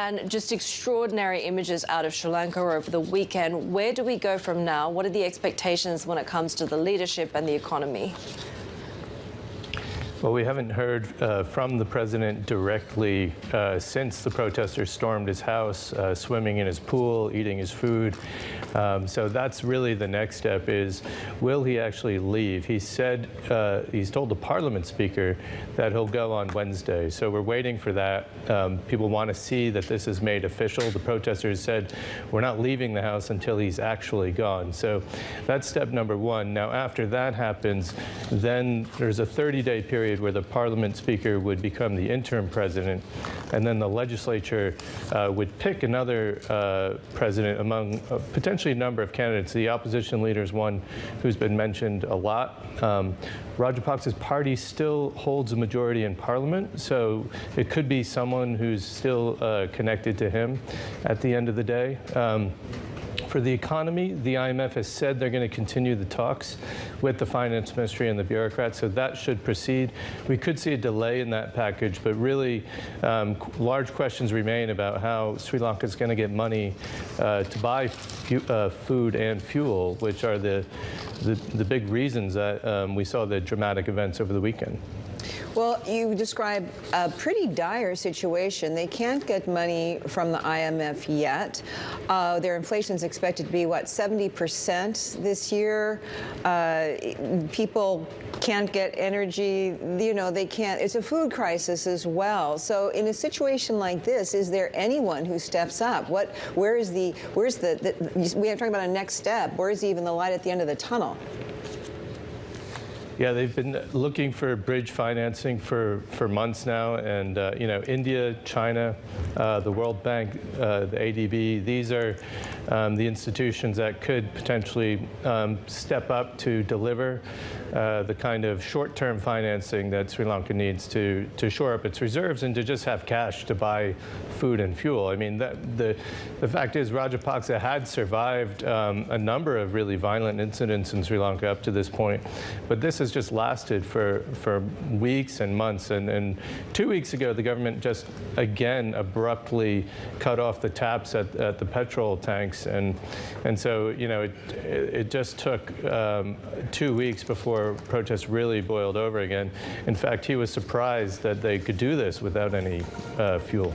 And just extraordinary images out of Sri Lanka over the weekend. Where do we go from now? What are the expectations when it comes to the leadership and the economy? Well, we haven't heard from the president directly since the protesters stormed his house, swimming in his pool, eating his food. So that's really the next step is, will he actually leave? He said, he's told the parliament speaker that he'll go on Wednesday. So we're waiting for that. People want to see that this is made official. The protesters said, we're not leaving the house until he's actually gone. So that's step number one. Now, after that happens, then there's a 30-day period where the parliament speaker would become the interim president, and then the legislature would pick another president among potentially a number of candidates. The opposition leader is one who's been mentioned a lot. Rajapaksa's party still holds a majority in parliament, so it could be someone who's still connected to him at the end of the day. For the economy, the IMF has said they're going to continue the talks with the finance ministry and the bureaucrats, so that should proceed. We could see a delay in that package, but really large questions remain about how Sri Lanka is going to get money to buy food and fuel, which are the big reasons that we saw the dramatic events over the weekend. Well, you describe a pretty dire situation. They can't get money from the IMF yet. Their inflation is expected to be, what, 70% this year? People can't get energy. You know, they can't. It's a food crisis as well. So in a situation like this, is there anyone who steps up? We are talking about a next step. Where is even the light at the end of the tunnel? Yeah, they've been looking for bridge financing for months now, and you know, India, China, the World Bank, the ADB, these are the institutions that could potentially step up to deliver the kind of short-term financing that Sri Lanka needs to shore up its reserves and to just have cash to buy food and fuel. I mean, the fact is Rajapaksa had survived a number of really violent incidents in Sri Lanka up to this point, but this has just lasted for weeks and months. And 2 weeks ago, the government just again abruptly cut off the taps at the petrol tanks, and so, you know, it just took 2 weeks before protests really boiled over again. In fact, he was surprised that they could do this without any fuel.